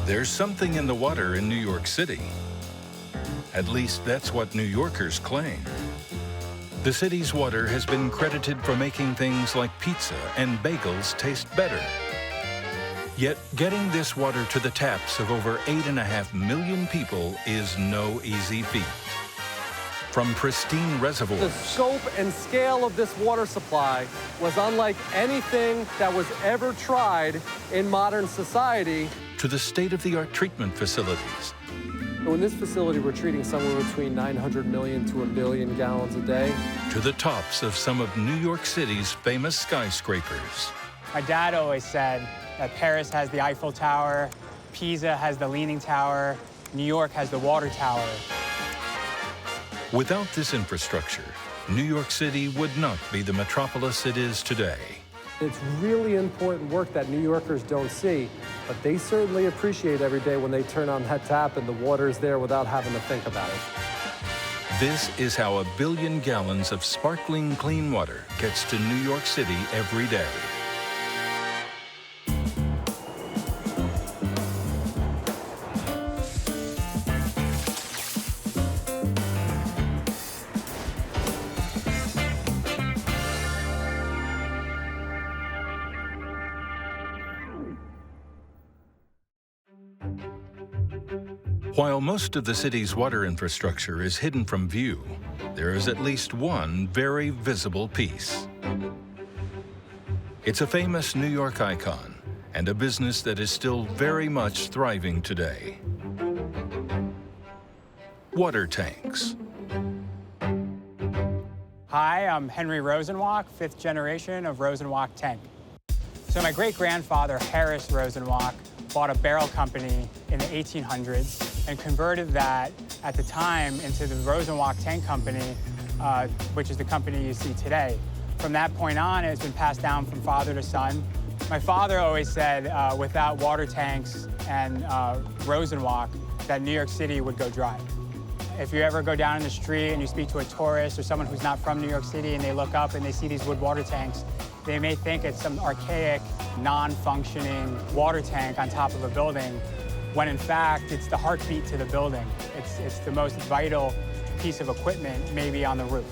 There's something in the water in New York City. At least that's what New Yorkers claim. The city's water has been credited for making things like pizza and bagels taste better. Yet getting this water to the taps of over 8.5 million people is no easy feat. From pristine reservoirs, the scope and scale of this water supply was unlike anything that was ever tried in modern society, to the state-of-the-art treatment facilities. In this facility, we're treating somewhere between 900 million to 1 billion gallons a day. To the tops of some of New York City's famous skyscrapers. My dad always said that Paris has the Eiffel Tower, Pisa has the Leaning Tower, New York has the Water Tower. Without this infrastructure, New York City would not be the metropolis it is today. It's really important work that New Yorkers don't see, but they certainly appreciate every day when they turn on that tap and the water's there without having to think about it. This is how 1 billion gallons of sparkling clean water gets to New York City every day. While most of the city's water infrastructure is hidden from view, there is at least one very visible piece. It's a famous New York icon and a business that is still very much thriving today. Water tanks. Hi, I'm Henry Rosenwalk, 5th generation of Rosenwalk tank. So my great-grandfather, Harris Rosenwalk, bought a barrel company in the 1800s and converted that at the time into the Rosenwalk Tank Company, which is the company you see today. From that point on, it's been passed down from father to son. My father always said without water tanks and Rosenwalk, that New York City would go dry. If you ever go down in the street and you speak to a tourist or someone who's not from New York City and they look up and they see these wood water tanks, they may think it's some archaic, non-functioning water tank on top of a building, when in fact it's the heartbeat to the building. It's the most vital piece of equipment maybe on the roof.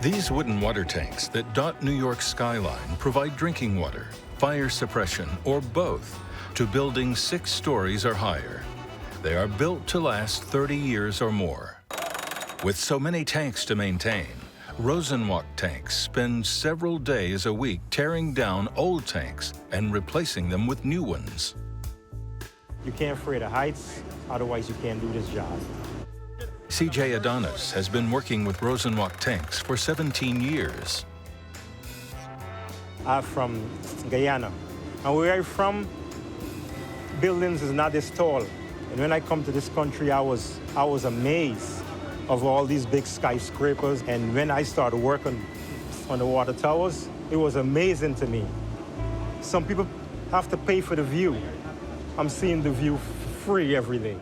These wooden water tanks that dot New York's skyline provide drinking water, fire suppression, or both to buildings 6 stories or higher. They are built to last 30 years or more. With so many tanks to maintain, Rosenwalk tanks spend several days a week tearing down old tanks and replacing them with new ones. You can't afraid of heights, otherwise you can't do this job. C.J. Adonis has been working with Rosenwalk tanks for 17 years. I'm from Guyana, and where I'm from, buildings is not this tall. And when I come to this country, I was amazed of all these big skyscrapers. And when I started working on the water towers, it was amazing to me. Some people have to pay for the view. I'm seeing the view free every day.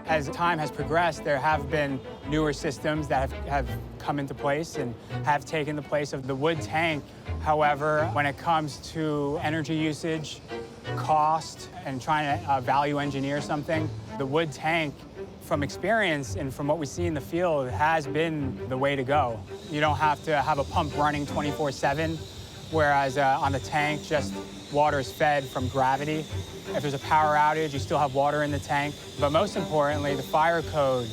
As time has progressed, there have been newer systems that have come into place and have taken the place of the wood tank. However, when it comes to energy usage, cost, and trying to value engineer something, the wood tank, from experience and from what we see in the field, has been the way to go. You don't have to have a pump running 24/7, whereas on the tank, just water is fed from gravity. If there's a power outage, you still have water in the tank. But most importantly, the fire code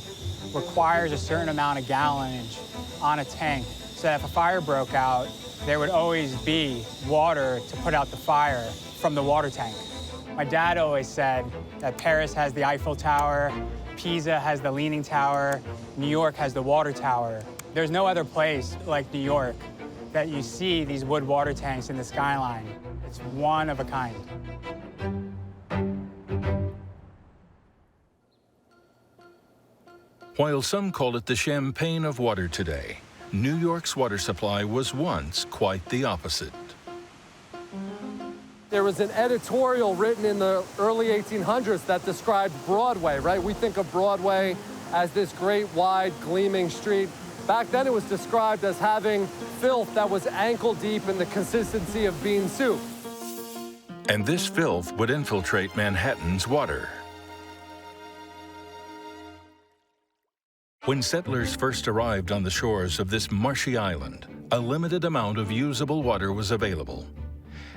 requires a certain amount of gallonage on a tank, so that if a fire broke out, there would always be water to put out the fire from the water tank. My dad always said that Paris has the Eiffel Tower, Pisa has the Leaning Tower, New York has the Water Tower. There's no other place like New York that you see these wood water tanks in the skyline. It's one of a kind. While some call it the champagne of water today, New York's water supply was once quite the opposite. There was an editorial written in the early 1800s that described Broadway, right? We think of Broadway as this great, wide, gleaming street. Back then it was described as having filth that was ankle deep in the consistency of bean soup. And this filth would infiltrate Manhattan's water. When settlers first arrived on the shores of this marshy island, a limited amount of usable water was available.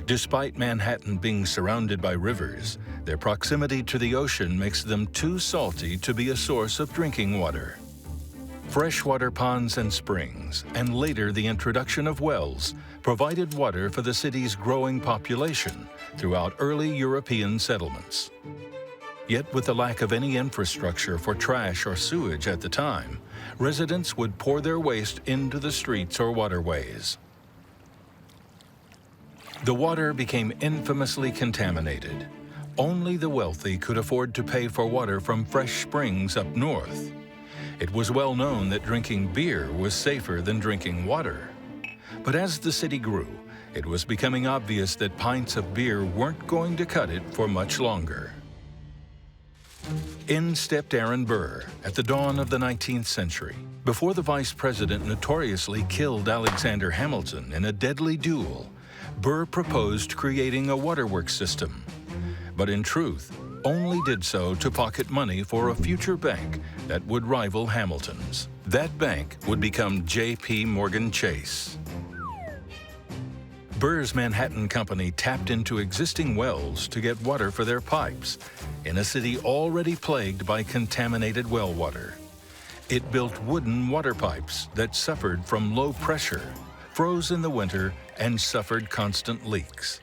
Despite Manhattan being surrounded by rivers, their proximity to the ocean makes them too salty to be a source of drinking water. Freshwater ponds and springs, and later the introduction of wells, provided water for the city's growing population throughout early European settlements. Yet with the lack of any infrastructure for trash or sewage at the time, residents would pour their waste into the streets or waterways. The water became infamously contaminated. Only the wealthy could afford to pay for water from fresh springs up north. It was well known that drinking beer was safer than drinking water. But as the city grew, it was becoming obvious that pints of beer weren't going to cut it for much longer. In stepped Aaron Burr at the dawn of the 19th century, before the vice president notoriously killed Alexander Hamilton in a deadly duel. Burr proposed creating a waterworks system, but in truth, only did so to pocket money for a future bank that would rival Hamilton's. That bank would become J.P. Morgan Chase. Burr's Manhattan Company tapped into existing wells to get water for their pipes in a city already plagued by contaminated well water. It built wooden water pipes that suffered from low pressure, froze in the winter, and suffered constant leaks.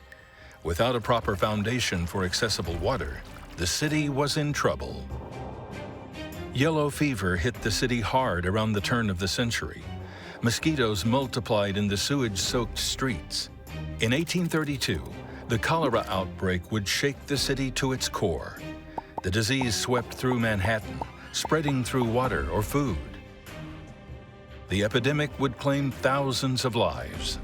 Without a proper foundation for accessible water, the city was in trouble. Yellow fever hit the city hard around the turn of the century. Mosquitoes multiplied in the sewage-soaked streets. In 1832, the cholera outbreak would shake the city to its core. The disease swept through Manhattan, spreading through water or food. The epidemic would claim thousands of lives.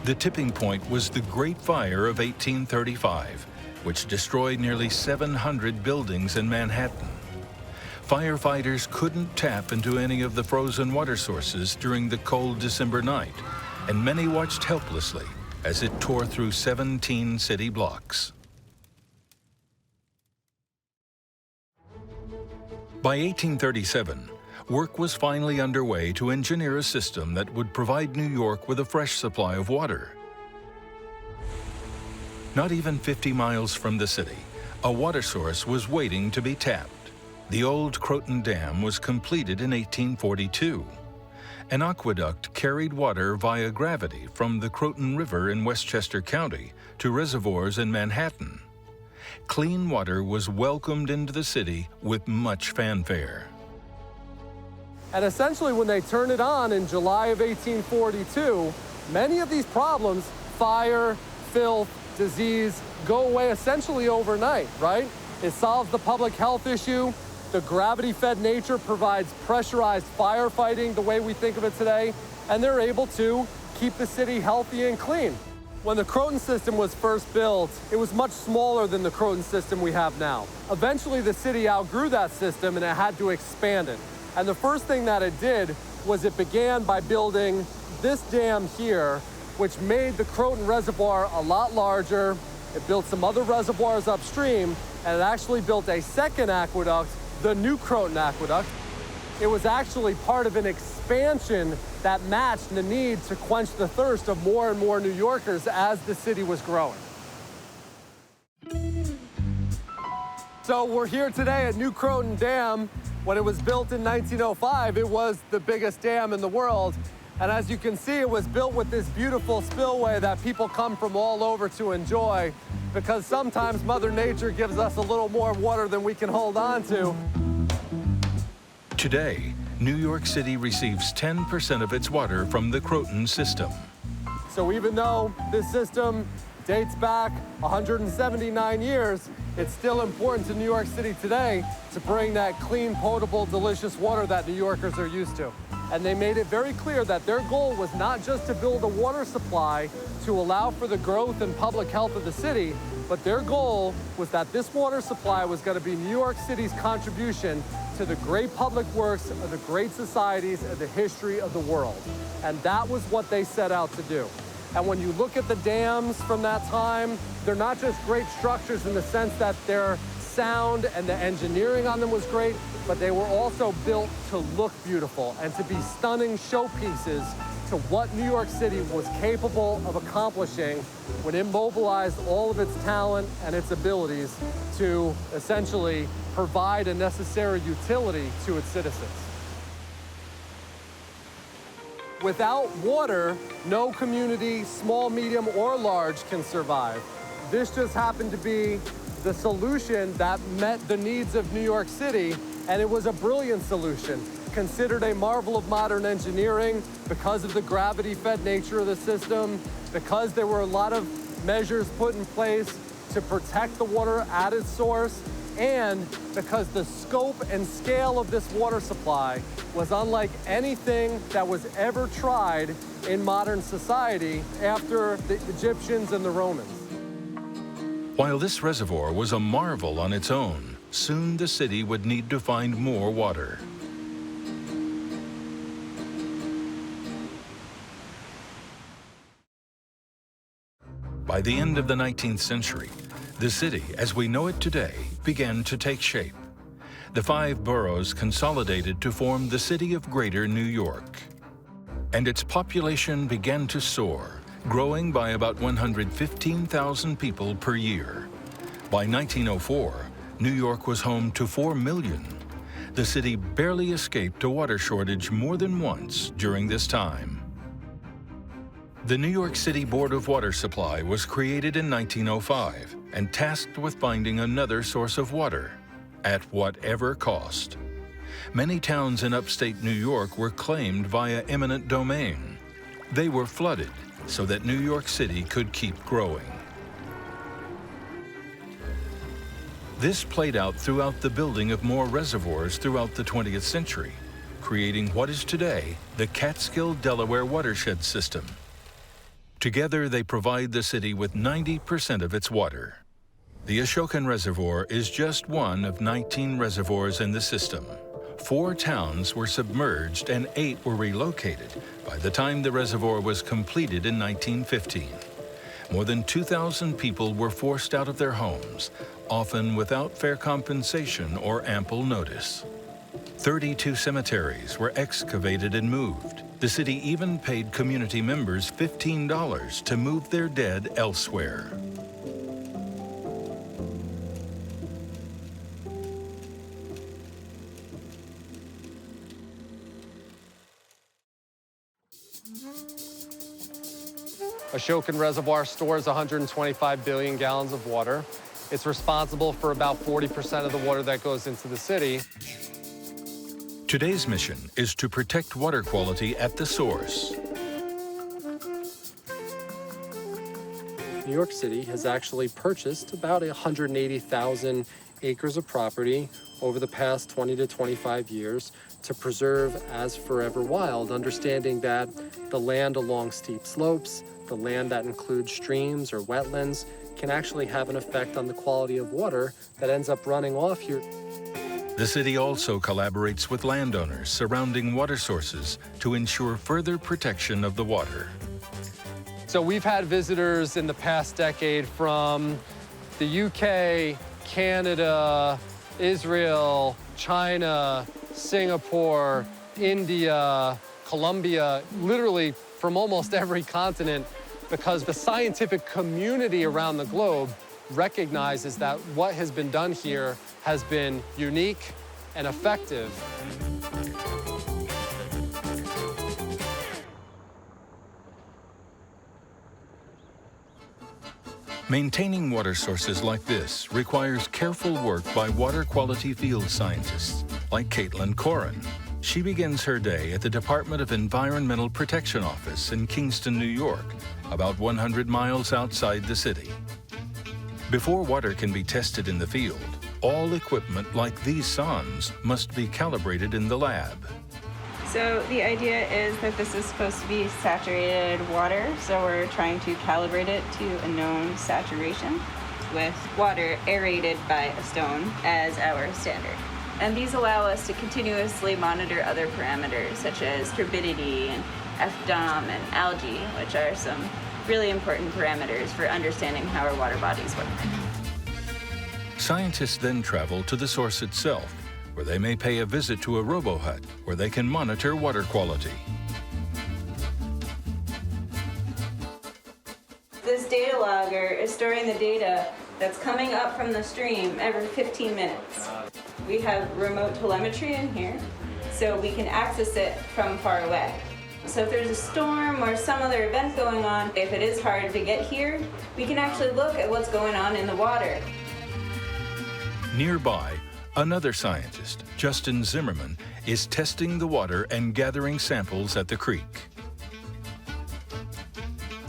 The tipping point was the Great Fire of 1835, which destroyed nearly 700 buildings in Manhattan. Firefighters couldn't tap into any of the frozen water sources during the cold December night, and many watched helplessly as it tore through 17 city blocks. By 1837, work was finally underway to engineer a system that would provide New York with a fresh supply of water. Not even 50 miles from the city, a water source was waiting to be tapped. The old Croton Dam was completed in 1842. An aqueduct carried water via gravity from the Croton River in Westchester County to reservoirs in Manhattan. Clean water was welcomed into the city with much fanfare. And essentially when they turned it on in July of 1842, many of these problems, fire, filth, disease, go away essentially overnight, right? It solves the public health issue. The gravity-fed nature provides pressurized firefighting the way we think of it today, and they're able to keep the city healthy and clean. When the Croton system was first built, it was much smaller than the Croton system we have now. Eventually, the city outgrew that system and it had to expand it. And the first thing that it did was it began by building this dam here, which made the Croton Reservoir a lot larger. It built some other reservoirs upstream, and it actually built a second aqueduct, the New Croton Aqueduct. It was actually part of an expansion that matched the need to quench the thirst of more and more New Yorkers as the city was growing. So we're here today at New Croton Dam. When it was built in 1905, it was the biggest dam in the world. And as you can see, it was built with this beautiful spillway that people come from all over to enjoy, because sometimes Mother Nature gives us a little more water than we can hold on to. Today, New York City receives 10% of its water from the Croton system. So even though this system dates back 179 years, it's still important to New York City today to bring that clean, potable, delicious water that New Yorkers are used to. And they made it very clear that their goal was not just to build a water supply to allow for the growth and public health of the city, but their goal was that this water supply was going to be New York City's contribution to the great public works of the great societies of the history of the world. And that was what they set out to do. And when you look at the dams from that time, they're not just great structures in the sense that their sound and the engineering on them was great, but they were also built to look beautiful and to be stunning showpieces to what New York City was capable of accomplishing when it mobilized all of its talent and its abilities to essentially provide a necessary utility to its citizens. Without water, no community, small, medium, or large, can survive. This just happened to be the solution that met the needs of New York City, and it was a brilliant solution, considered a marvel of modern engineering because of the gravity-fed nature of the system, because there were a lot of measures put in place to protect the water at its source, and because the scope and scale of this water supply was unlike anything that was ever tried in modern society after the Egyptians and the Romans. While this reservoir was a marvel on its own, soon the city would need to find more water. By the end of the 19th century, the city, as we know it today, began to take shape. The 5 boroughs consolidated to form the city of Greater New York. And its population began to soar, growing by about 115,000 people per year. By 1904, New York was home to 4 million. The city barely escaped a water shortage more than once during this time. The New York City Board of Water Supply was created in 1905 and tasked with finding another source of water, at whatever cost. Many towns in upstate New York were claimed via eminent domain. They were flooded so that New York City could keep growing. This played out throughout the building of more reservoirs throughout the 20th century, creating what is today the Catskill-Delaware watershed system. Together, they provide the city with 90% of its water. The Ashokan Reservoir is just one of 19 reservoirs in the system. 4 towns were submerged and 8 were relocated by the time the reservoir was completed in 1915. More than 2,000 people were forced out of their homes, often without fair compensation or ample notice. 32 cemeteries were excavated and moved. The city even paid community members $15 to move their dead elsewhere. Ashokan Reservoir stores 125 billion gallons of water. It's responsible for about 40% of the water that goes into the city. Today's mission is to protect water quality at the source. New York City has actually purchased about 180,000 acres of property over the past 20 to 25 years to preserve as forever wild, understanding that the land along steep slopes, the land that includes streams or wetlands, can actually have an effect on the quality of water that ends up running off here. The city also collaborates with landowners surrounding water sources to ensure further protection of the water. So we've had visitors in the past decade from the UK, Canada, Israel, China, Singapore, India, Colombia, literally from almost every continent, because the scientific community around the globe recognizes that what has been done here has been unique and effective. Maintaining water sources like this requires careful work by water quality field scientists like Caitlin Corin. She begins her day at the Department of Environmental Protection Office in Kingston, New York, about 100 miles outside the city. Before water can be tested in the field, all equipment like these sondes must be calibrated in the lab. So the idea is that this is supposed to be saturated water, so we're trying to calibrate it to a known saturation with water aerated by a stone as our standard. And these allow us to continuously monitor other parameters such as turbidity and FDOM and algae, which are some really important parameters for understanding how our water bodies work. Scientists then travel to the source itself, where they may pay a visit to a robo-hut where they can monitor water quality. This data logger is storing the data that's coming up from the stream every 15 minutes. We have remote telemetry in here, so we can access it from far away. So if there's a storm or some other event going on, if it is hard to get here, we can actually look at what's going on in the water. Nearby, another scientist, Justin Zimmerman, is testing the water and gathering samples at the creek.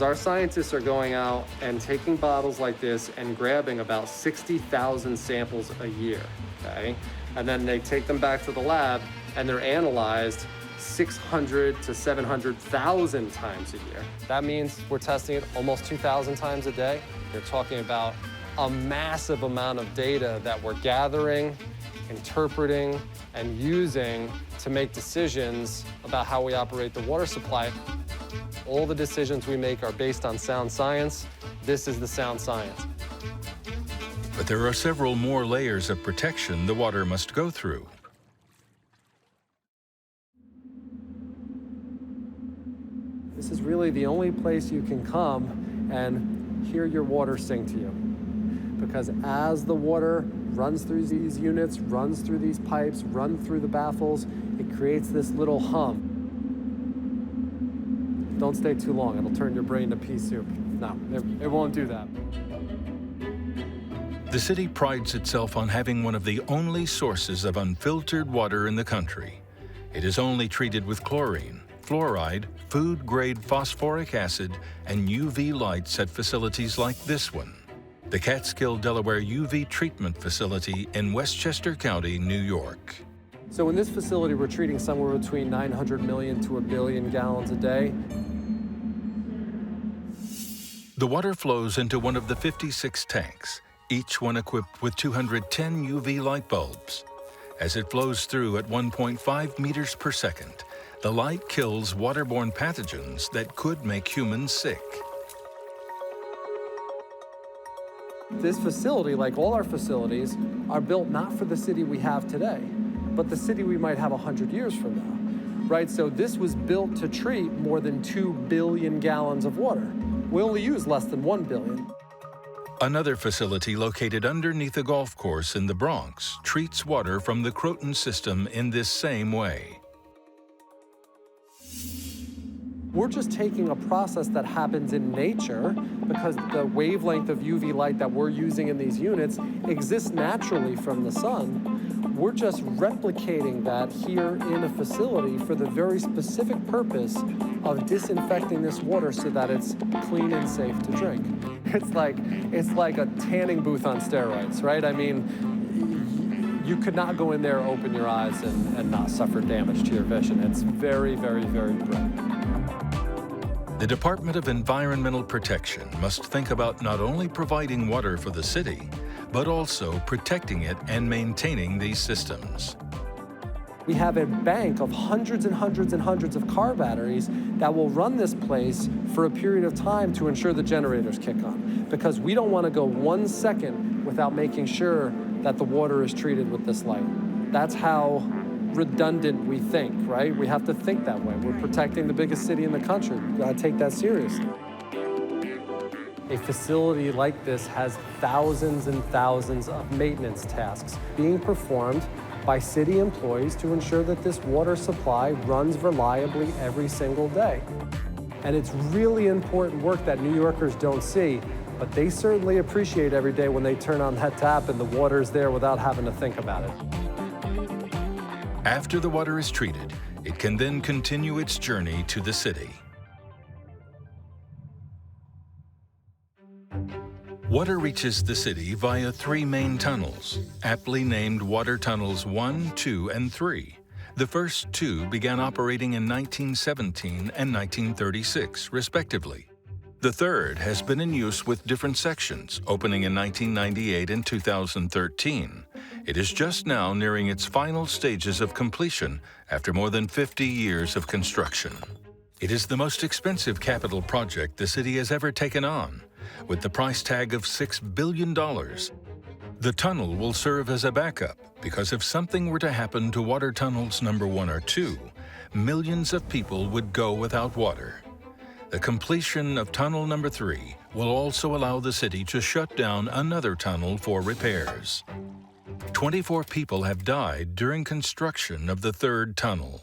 Our scientists are going out and taking bottles like this and grabbing about 60,000 samples a year, okay? And then they take them back to the lab and they're analyzed 600 to 700,000 times a year. That means we're testing it almost 2,000 times a day. You're talking about a massive amount of data that we're gathering, interpreting, and using to make decisions about how we operate the water supply. All the decisions we make are based on sound science. This is the sound science. But there are several more layers of protection the water must go through. This is really the only place you can come and hear your water sing to you. Because as the water runs through these units, runs through these pipes, runs through the baffles, it creates this little hum. Don't stay too long, it'll turn your brain to pea soup. No, it won't do that. The city prides itself on having one of the only sources of unfiltered water in the country. It is only treated with chlorine, fluoride, food-grade phosphoric acid, and UV lights at facilities like this one, the Catskill, Delaware UV Treatment Facility in Westchester County, New York. So in this facility, we're treating somewhere between 900 million to 1 billion gallons a day. The water flows into one of the 56 tanks, each one equipped with 210 UV light bulbs. As it flows through at 1.5 meters per second, the light kills waterborne pathogens that could make humans sick. This facility, like all our facilities, are built not for the city we have today, but the city we might have 100 years from now, right? So this was built to treat more than 2 billion gallons of water. We only use less than 1 billion. Another facility located underneath a golf course in the Bronx treats water from the Croton system in this same way. We're just taking a process that happens in nature because the wavelength of UV light that we're using in these units exists naturally from the sun. We're just replicating that here in a facility for the very specific purpose of disinfecting this water so that it's clean and safe to drink. It's like a tanning booth on steroids, right? I mean, you could not go in there, open your eyes, and not suffer damage to your vision. It's very, very, very bright. The Department of Environmental Protection must think about not only providing water for the city, but also protecting it and maintaining these systems. We have a bank of hundreds and hundreds and hundreds of car batteries that will run this place for a period of time to ensure the generators kick on, because we don't want to go 1 second without making sure that the water is treated with this light. That's how redundant we think, right? We have to think that way. We're protecting the biggest city in the country. We've got to take that seriously. A facility like this has thousands and thousands of maintenance tasks being performed by city employees to ensure that this water supply runs reliably every single day. And it's really important work that New Yorkers don't see, but they certainly appreciate every day when they turn on that tap and the water's there without having to think about it. After the water is treated, it can then continue its journey to the city. Water reaches the city via 3 main tunnels, aptly named Water Tunnels 1, 2, and 3. The first 2 began operating in 1917 and 1936, respectively. The third has been in use with different sections, opening in 1998 and 2013. It is just now nearing its final stages of completion after more than 50 years of construction. It is the most expensive capital project the city has ever taken on, with the price tag of $6 billion. The tunnel will serve as a backup because if something were to happen to water tunnels number 1 or 2, millions of people would go without water. The completion of tunnel number 3 will also allow the city to shut down another tunnel for repairs. 24 people have died during construction of the 3rd tunnel.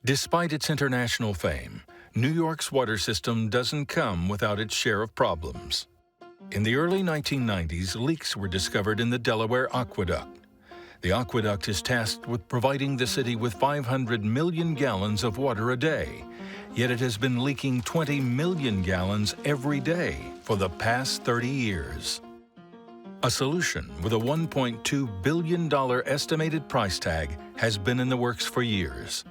Despite its international fame, New York's water system doesn't come without its share of problems. In the early 1990s, leaks were discovered in the Delaware Aqueduct. The aqueduct is tasked with providing the city with 500 million gallons of water a day, yet it has been leaking 20 million gallons every day for the past 30 years. A solution with a $1.2 billion estimated price tag has been in the works for years.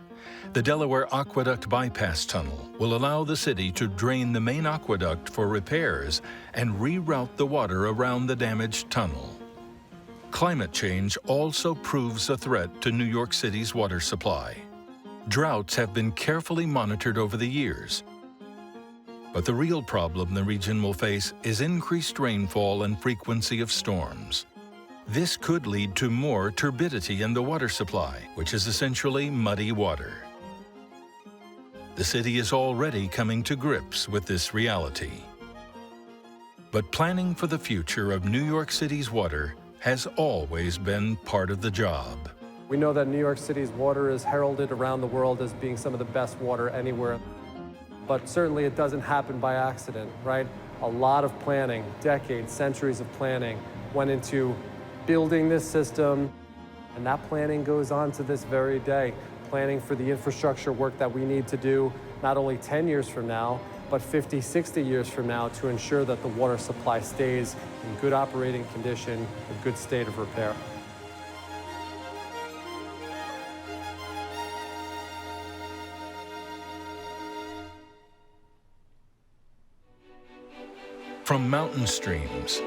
The Delaware Aqueduct Bypass Tunnel will allow the city to drain the main aqueduct for repairs and reroute the water around the damaged tunnel. Climate change also proves a threat to New York City's water supply. Droughts have been carefully monitored over the years. But the real problem the region will face is increased rainfall and frequency of storms. This could lead to more turbidity in the water supply, which is essentially muddy water. The city is already coming to grips with this reality. But planning for the future of New York City's water has always been part of the job. We know that New York City's water is heralded around the world as being some of the best water anywhere. But certainly it doesn't happen by accident, right? A lot of planning, decades, centuries of planning went into building this system, and that planning goes on to this very day. Planning for the infrastructure work that we need to do not only 10 years from now, but 50, 60 years from now to ensure that the water supply stays in good operating condition, in good state of repair. From mountain streams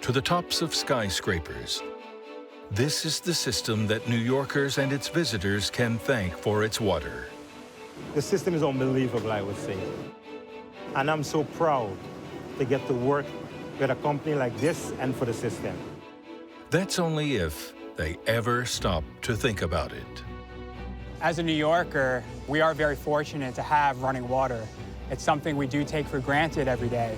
to the tops of skyscrapers, this is the system that New Yorkers and its visitors can thank for its water. The system is unbelievable, I would say. And I'm so proud to get to work with a company like this and for the system. That's only if they ever stop to think about it. As a New Yorker, we are very fortunate to have running water. It's something we do take for granted every day.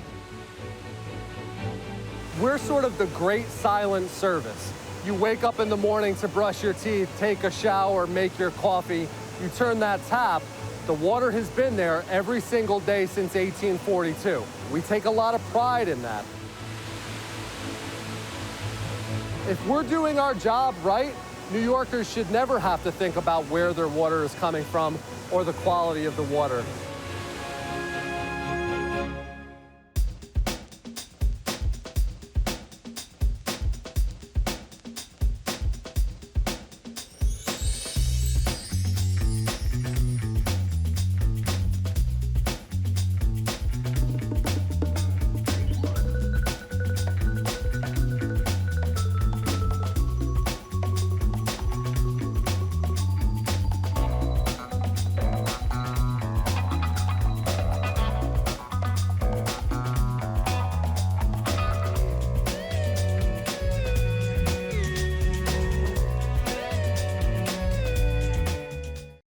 We're sort of the great silent service. You wake up in the morning to brush your teeth, take a shower, make your coffee. You turn that tap, the water has been there every single day since 1842. We take a lot of pride in that. If we're doing our job right, New Yorkers should never have to think about where their water is coming from or the quality of the water.